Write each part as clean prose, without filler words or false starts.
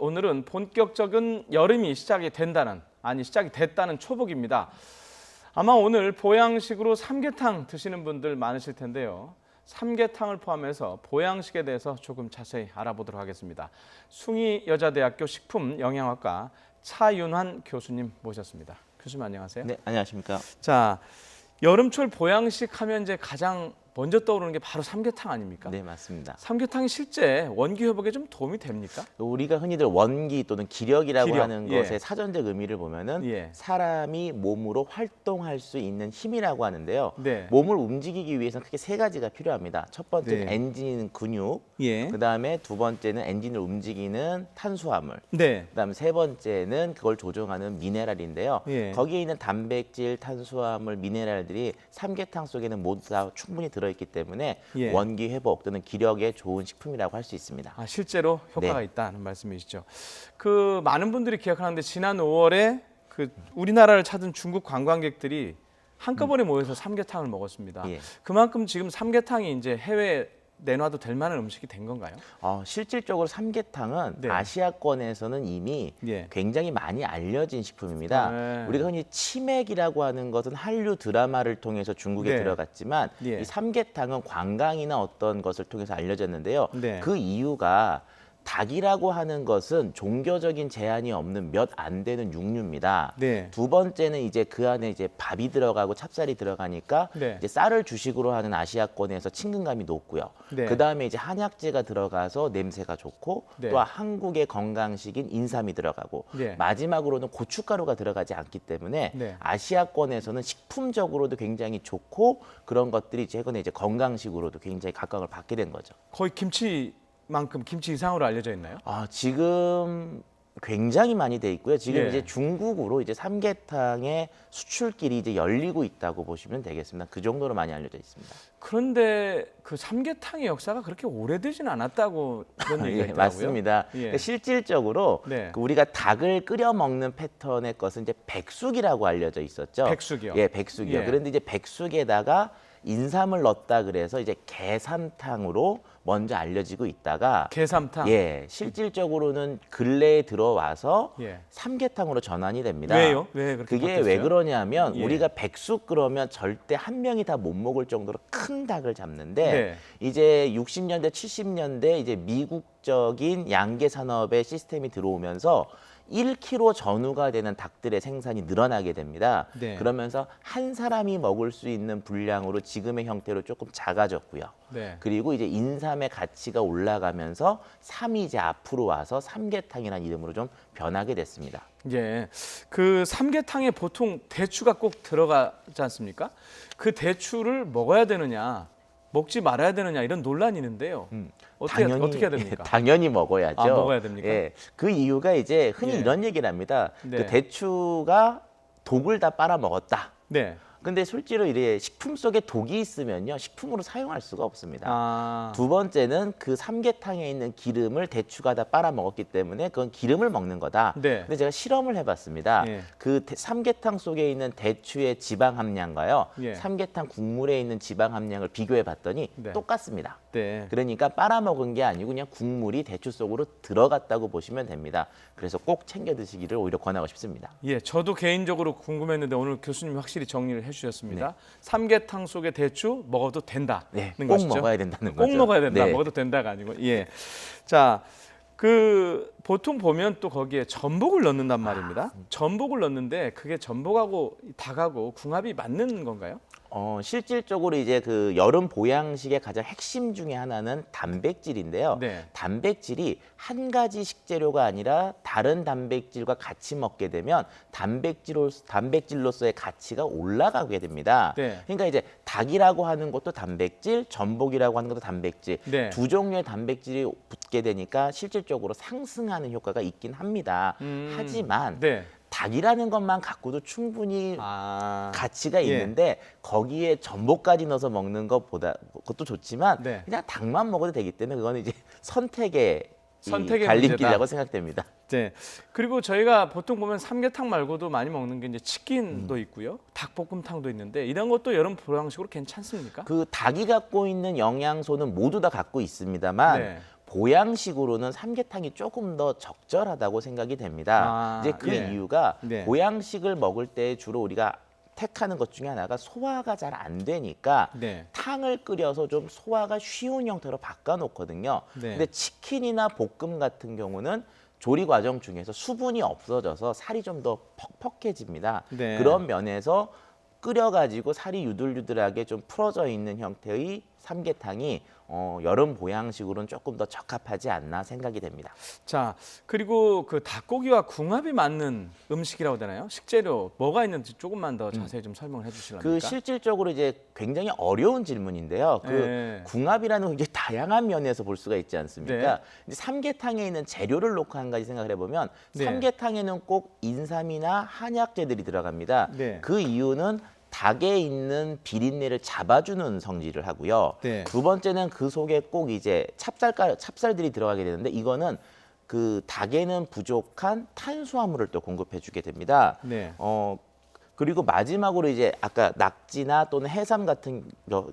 오늘은 본격적인 여름이 시작이 됐다는 초복입니다. 아마 오늘 보양식으로 삼계탕 드시는 분들 많으실 텐데요. 삼계탕을 포함해서 보양식에 대해서 조금 자세히 알아보도록 하겠습니다. 숭의여자대학교 식품영양학과 차윤환 교수님 모셨습니다. 교수님 안녕하세요. 네, 안녕하십니까. 자, 여름철 보양식 하면 이제 가장 먼저 떠오르는 게 바로 삼계탕 아닙니까? 네, 맞습니다. 삼계탕이 실제 원기 회복에 좀 도움이 됩니까? 우리가 흔히들 원기 또는 기력이라고 기력, 하는 예. 것의 사전적 의미를 보면은 예. 사람이 몸으로 활동할 수 있는 힘이라고 하는데요. 네. 몸을 움직이기 위해서는 크게 세 가지가 필요합니다. 첫 번째는 네. 엔진은 근육, 예. 그다음에 두 번째는 엔진을 움직이는 탄수화물, 네. 그다음에 세 번째는 그걸 조종하는 미네랄인데요. 예. 거기에 있는 단백질, 탄수화물, 미네랄들이 삼계탕 속에는 모두 다 충분히 들어있기 때문에 예. 원기 회복 또는 기력에 좋은 식품이라고 할 수 있습니다. 아, 실제로 효과가 네. 있다는 말씀이시죠. 그 많은 분들이 기억하는데 지난 5월에 그 우리나라를 찾은 중국 관광객들이 한꺼번에 모여서 삼계탕을 먹었습니다. 예. 그만큼 지금 삼계탕이 이제 해외에 내놔도 될 만한 음식이 된 건가요? 실질적으로 삼계탕은 네. 아시아권에서는 이미 예. 굉장히 많이 알려진 식품입니다. 네. 우리가 흔히 치맥이라고 하는 것은 한류 드라마를 통해서 중국에 네. 들어갔지만 예. 이 삼계탕은 관광이나 어떤 것을 통해서 알려졌는데요. 네. 그 이유가 닭이라고 하는 것은 종교적인 제한이 없는 몇 안 되는 육류입니다. 네. 두 번째는 이제 그 안에 이제 밥이 들어가고 찹쌀이 들어가니까 네. 이제 쌀을 주식으로 하는 아시아권에서 친근감이 높고요. 네. 그 다음에 이제 한약재가 들어가서 냄새가 좋고 네. 또 한국의 건강식인 인삼이 들어가고 네. 마지막으로는 고춧가루가 들어가지 않기 때문에 네. 아시아권에서는 식품적으로도 굉장히 좋고 그런 것들이 최근에 이제 건강식으로도 굉장히 각광을 받게 된 거죠. 거의 김치만큼 김치 이상으로 알려져 있나요? 지금 굉장히 많이 돼 있고요. 지금 예. 이제 중국으로 이제 삼계탕의 수출길이 이제 열리고 있다고 보시면 되겠습니다. 그 정도로 많이 알려져 있습니다. 그런데 그 삼계탕의 역사가 그렇게 오래되진 않았다고 그런 얘기가 예, 있더라고요. 맞습니다. 예. 그러니까 실질적으로 네. 그 우리가 닭을 끓여 먹는 패턴의 것은 이제 백숙이라고 알려져 있었죠. 백숙이요? 예, 백숙이요. 예. 그런데 이제 백숙에다가 인삼을 넣었다 그래서 이제 게삼탕으로 먼저 알려지고 있다가 게삼탕. 예, 실질적으로는 근래에 들어와서 예. 삼계탕으로 전환이 됩니다. 왜요? 왜 그렇게 그게 바뀌었어요? 왜 그러냐면 예. 우리가 백숙 그러면 절대 한 명이 다 못 먹을 정도로 큰 닭을 잡는데 네. 이제 60년대, 70년대 이제 미국적인 양계 산업의 시스템이 들어오면서 1kg 전후가 되는 닭들의 생산이 늘어나게 됩니다. 네. 그러면서 한 사람이 먹을 수 있는 분량으로 지금의 형태로 조금 작아졌고요. 네. 그리고 이제 인삼의 가치가 올라가면서 삼이 이제 앞으로 와서 삼계탕이라는 이름으로 좀 변하게 됐습니다. 예. 그 삼계탕에 보통 대추가 꼭 들어가지 않습니까? 그 대추를 먹어야 되느냐, 먹지 말아야 되느냐 이런 논란이 있는데요. 어떻게 해야 됩니까? 당연히 먹어야죠. 아, 먹어야 됩니까? 예, 그 이유가 이제 흔히 예. 이런 얘기를 합니다. 네. 그 대추가 독을 다 빨아 먹었다. 네. 근데 실제로 이래 식품 속에 독이 있으면요, 식품으로 사용할 수가 없습니다. 아. 두 번째는 그 삼계탕에 있는 기름을 대추가 다 빨아 먹었기 때문에 그건 기름을 먹는 거다. 네. 근데 제가 실험을 해봤습니다. 예. 그 삼계탕 속에 있는 대추의 지방 함량과요, 예. 삼계탕 국물에 있는 지방 함량을 비교해봤더니 네. 똑같습니다. 네. 그러니까 빨아먹은 게 아니고 그냥 국물이 대추 속으로 들어갔다고 보시면 됩니다. 그래서 꼭 챙겨 드시기를 오히려 권하고 싶습니다. 예, 저도 개인적으로 궁금했는데 오늘 교수님이 확실히 정리를 해주셨습니다. 네. 삼계탕 속에 대추 먹어도 된다는 네, 꼭 것이죠. 먹어야 된다는 꼭 거죠. 먹어야 된다. 네. 먹어도 된다가 아니고. 예. 자, 그 보통 보면 또 거기에 전복을 넣는단 말입니다. 전복을 넣는데 그게 전복하고 닭하고 궁합이 맞는 건가요? 실질적으로 이제 그 여름 보양식의 가장 핵심 중에 하나는 단백질인데요. 네. 단백질이 한 가지 식재료가 아니라 다른 단백질과 같이 먹게 되면 단백질로서의 가치가 올라가게 됩니다. 네. 그러니까 이제 닭이라고 하는 것도 단백질, 전복이라고 하는 것도 단백질. 네. 두 종류의 단백질이 붙게 되니까 실질적으로 상승하는 효과가 있긴 합니다. 하지만 네. 닭이라는 것만 갖고도 충분히 가치가 예. 있는데 거기에 전복까지 넣어서 먹는 그것도 좋지만 네. 그냥 닭만 먹어도 되기 때문에 그거는 이제 선택의 선택의 갈림길이라고 문제다. 생각됩니다. 네. 그리고 저희가 보통 보면 삼계탕 말고도 많이 먹는 게 이제 치킨도 있고요. 닭볶음탕도 있는데 이런 것도 여름 보양식으로 괜찮습니까? 그 닭이 갖고 있는 영양소는 모두 다 갖고 있습니다만 네. 보양식으로는 삼계탕이 조금 더 적절하다고 생각이 됩니다. 이제 그 예. 이유가 네. 보양식을 먹을 때 주로 우리가 택하는 것 중에 하나가 소화가 잘 안 되니까 네. 탕을 끓여서 좀 소화가 쉬운 형태로 바꿔놓거든요. 네. 근데 치킨이나 볶음 같은 경우는 조리 과정 중에서 수분이 없어져서 살이 좀 더 퍽퍽해집니다. 네. 그런 면에서 끓여가지고 살이 유들유들하게 좀 풀어져 있는 형태의 삼계탕이 여름 보양식으로는 조금 더 적합하지 않나 생각이 됩니다. 자, 그리고 그 닭고기와 궁합이 맞는 음식이라고 되나요? 식재료 뭐가 있는지 조금만 더 자세히 좀 설명을 해주실랍니까? 그 실질적으로 이제 굉장히 어려운 질문인데요. 그 네. 궁합이라는 건 이제 다양한 면에서 볼 수가 있지 않습니까? 네. 이제 삼계탕에 있는 재료를 놓고 한 가지 생각을 해보면 네. 삼계탕에는 꼭 인삼이나 한약재들이 들어갑니다. 네. 그 이유는 닭에 있는 비린내를 잡아주는 성질을 하고요. 네. 두 번째는 그 속에 꼭 이제 찹쌀들이 들어가게 되는데 이거는 그 닭에는 부족한 탄수화물을 또 공급해주게 됩니다. 네. 그리고 마지막으로 이제 아까 낙지나 또는 해삼 같은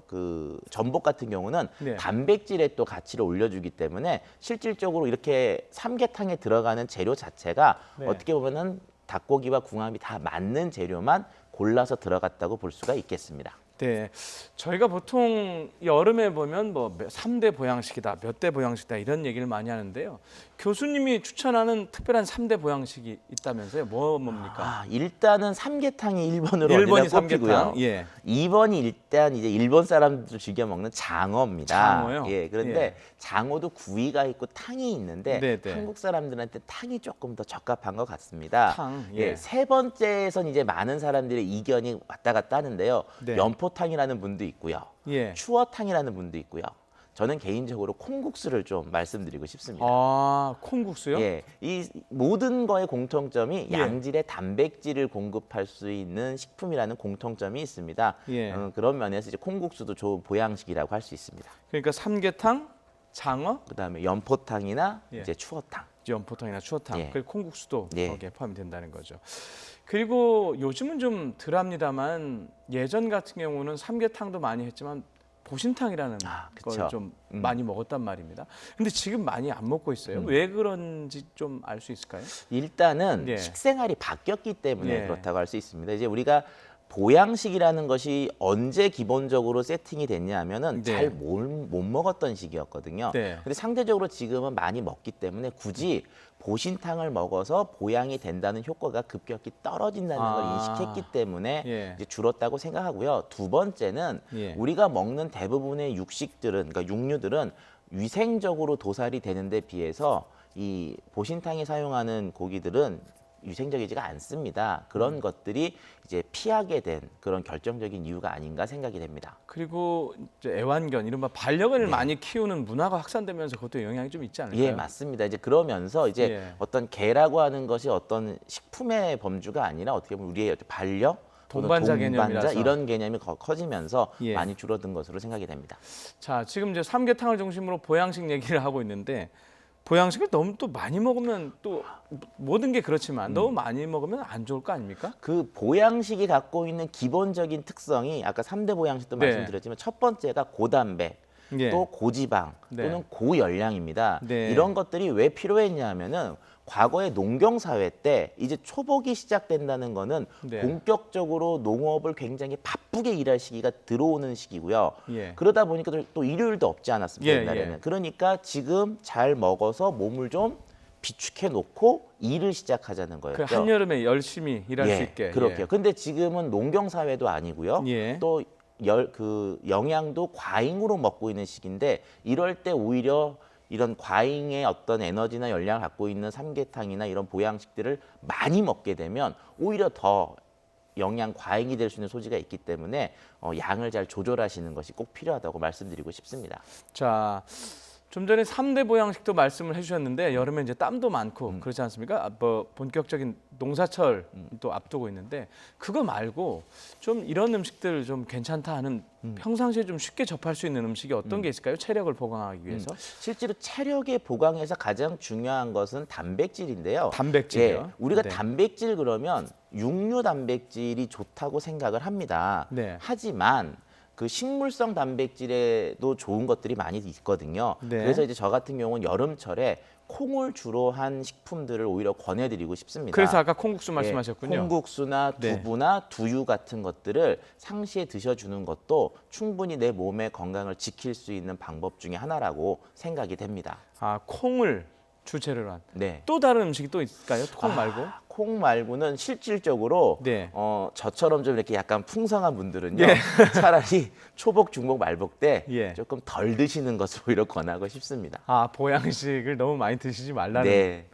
그 전복 같은 경우는 네. 단백질에 또 가치를 올려주기 때문에 실질적으로 이렇게 삼계탕에 들어가는 재료 자체가 네. 어떻게 보면은 닭고기와 궁합이 다 맞는 재료만 골라서 들어갔다고 볼 수가 있겠습니다. 네, 저희가 보통 여름에 보면 뭐 3대 보양식이다, 몇 대 보양식이다 이런 얘기를 많이 하는데요. 교수님이 추천하는 특별한 3대 보양식이 있다면서요? 뭡니까? 일단은 삼계탕이 1번으로 1번이 꼽히고요. 삼계탕. 예. 2번이 일단 이제 일본 사람들 즐겨 먹는 장어입니다. 장어요? 예, 그런데 예. 장어도 구이가 있고 탕이 있는데 네네. 한국 사람들한테 탕이 조금 더 적합한 것 같습니다. 탕, 예. 예. 세 번째에선 이제 많은 사람들의 이견이 왔다 갔다 하는데요. 네. 연포탕이라는 분도 있고요. 예. 추어탕이라는 분도 있고요. 저는 개인적으로 콩국수를 좀 말씀드리고 싶습니다. 아, 콩국수요? 예, 이 모든 거의 공통점이 예. 양질의 단백질을 공급할 수 있는 식품이라는 공통점이 있습니다. 예. 그런 면에서 이제 콩국수도 좋은 보양식이라고 할 수 있습니다. 그러니까 삼계탕, 장어, 그다음에 연포탕이나 예. 이제 추어탕. 연포탕이나 추어탕, 예. 그리고 콩국수도 예. 거기에 포함이 된다는 거죠. 그리고 요즘은 좀 덜합니다만 예전 같은 경우는 삼계탕도 많이 했지만 보신탕이라는 그쵸. 걸 좀 많이 먹었단 말입니다. 근데 지금 많이 안 먹고 있어요. 왜 그런지 좀 알 수 있을까요? 일단은 예. 식생활이 바뀌었기 때문에 예. 그렇다고 할 수 있습니다. 이제 우리가 보양식이라는 것이 언제 기본적으로 세팅이 됐냐 하면은 네. 잘 못 먹었던 시기였거든요. 네. 근데 상대적으로 지금은 많이 먹기 때문에 굳이 보신탕을 먹어서 보양이 된다는 효과가 급격히 떨어진다는 걸 인식했기 때문에 예. 이제 줄었다고 생각하고요. 두 번째는 예. 우리가 먹는 대부분의 육식들은 그러니까 육류들은 위생적으로 도살이 되는데 비해서 이 보신탕에 사용하는 고기들은 위생적이지가 않습니다. 그런 것들이 이제 피하게 된 그런 결정적인 이유가 아닌가 생각이 됩니다. 그리고 이제 애완견, 이른바 반려견을 네. 많이 키우는 문화가 확산되면서 그것도 영향이 좀 있지 않을까요? 예, 맞습니다. 이제 그러면서 이제 예. 어떤 개라고 하는 것이 어떤 식품의 범주가 아니라 어떻게 보면 우리의 반려 또는 동반자 개념이라서. 이런 개념이 커지면서 예. 많이 줄어든 것으로 생각이 됩니다. 자, 지금 이제 삼계탕을 중심으로 보양식 얘기를 하고 있는데 보양식을 너무 또 많이 먹으면 또 모든 게 그렇지만 너무 많이 먹으면 안 좋을 거 아닙니까? 그 보양식이 갖고 있는 기본적인 특성이 아까 3대 보양식도 네. 말씀드렸지만 첫 번째가 고단백, 예. 또 고지방 네. 또는 고열량입니다. 네. 이런 것들이 왜 필요했냐 하면은 과거의 농경 사회 때 이제 초복이 시작된다는 거는 네. 본격적으로 농업을 굉장히 바쁘게 일할 시기가 들어오는 시기고요. 예. 그러다 보니까 또 일요일도 없지 않았습니까? 예, 옛날에는. 예. 그러니까 지금 잘 먹어서 몸을 좀 비축해 놓고 일을 시작하자는 그 거였죠. 한여름에 열심히 일할 수 있게. 그렇게요. 근데 지금은 농경 사회도 아니고요. 예. 또 영양도 과잉으로 먹고 있는 시기인데 이럴 때 오히려 이런 과잉의 어떤 에너지나 열량을 갖고 있는 삼계탕이나 이런 보양식들을 많이 먹게 되면 오히려 더 영양 과잉이 될 수 있는 소지가 있기 때문에 양을 잘 조절하시는 것이 꼭 필요하다고 말씀드리고 싶습니다. 자, 좀 전에 3대 보양식도 말씀을 해주셨는데 여름에 이제 땀도 많고 그렇지 않습니까? 뭐 본격적인 농사철 또 앞두고 있는데 그거 말고 좀 이런 음식들 좀 괜찮다 하는 평상시에 좀 쉽게 접할 수 있는 음식이 어떤 게 있을까요? 체력을 보강하기 위해서. 실제로 체력의 보강에서 가장 중요한 것은 단백질인데요. 단백질이요? 예, 우리가 네. 단백질 그러면 육류 단백질이 좋다고 생각을 합니다. 네. 하지만 그 식물성 단백질에도 좋은 것들이 많이 있거든요. 네. 그래서 이제 저 같은 경우는 여름철에 콩을 주로 한 식품들을 오히려 권해드리고 싶습니다. 그래서 아까 콩국수 예, 말씀하셨군요. 콩국수나 네. 두부나 두유 같은 것들을 상시에 드셔주는 것도 충분히 내 몸의 건강을 지킬 수 있는 방법 중에 하나라고 생각이 됩니다. 아, 콩을 주재료로 한. 네. 또 다른 음식이 또 있을까요? 콩 말고? 콩 말고는 실질적으로 네. 저처럼 좀 이렇게 약간 풍성한 분들은요. 예. 차라리 초복, 중복, 말복 때 예. 조금 덜 드시는 것을 오히려 권하고 싶습니다. 아, 보양식을 너무 많이 드시지 말라는. 네.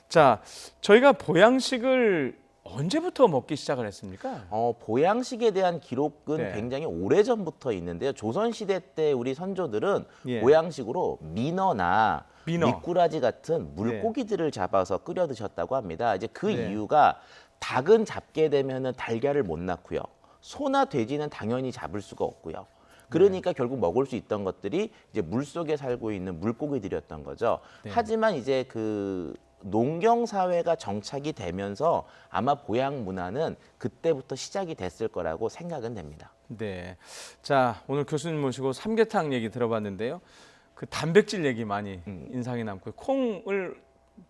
자, 저희가 보양식을 언제부터 먹기 시작을 했습니까? 보양식에 대한 기록은 네. 굉장히 오래전부터 있는데요. 조선시대 때 우리 선조들은 예. 보양식으로 민어나 민어. 미꾸라지 같은 물고기들을 잡아서 끓여 드셨다고 합니다. 이제 그 네. 이유가 닭은 잡게 되면은 달걀을 못 낳고요. 소나 돼지는 당연히 잡을 수가 없고요. 그러니까 결국 먹을 수 있던 것들이 이제 물 속에 살고 있는 물고기들이었던 거죠. 네. 하지만 이제 그 농경 사회가 정착이 되면서 아마 보양 문화는 그때부터 시작이 됐을 거라고 생각은 됩니다. 네. 자, 오늘 교수님 모시고 삼계탕 얘기 들어봤는데요. 그 단백질 얘기 많이 인상이 남고 콩을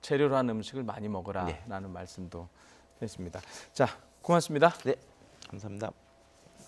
재료로 한 음식을 많이 먹으라라는 말씀도 했습니다. 자, 고맙습니다. 네, 감사합니다.